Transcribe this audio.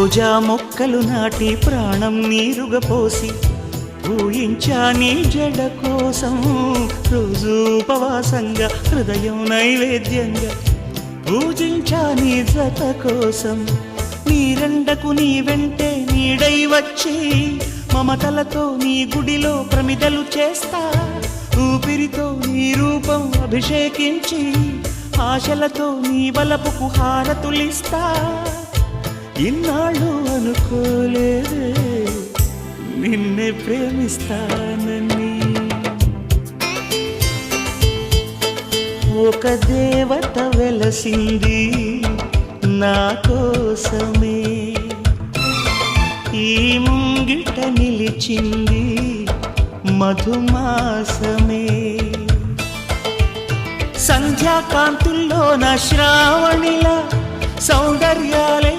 రోజా మొక్కలు నాటి ప్రాణం నీరుగా పోసి ఊహించా నీ జడ కోసం రోజు ఉపవాసంగా హృదయం నైవేద్యంగా పూజించా నీ జత కోసం నీరెండకు నీ వెంటే నీడై వచ్చి మమతలతో నీ గుడిలో ప్రమిదలు చేస్తా ఊపిరితో నీ రూపం అభిషేకించి ఆశలతో నీ బలపుకు హారతులిస్తా ఇన్నాళ్ళు అనుకోలేదే నిన్నే ప్రేమిస్తానని ఒక దేవత వెలసింది నా కోసమే ఈ ముంగిట నిలిచింది మధుమాసమే సంధ్యాకాంతుల్లో నా శ్రావణిలా సౌందర్యాలే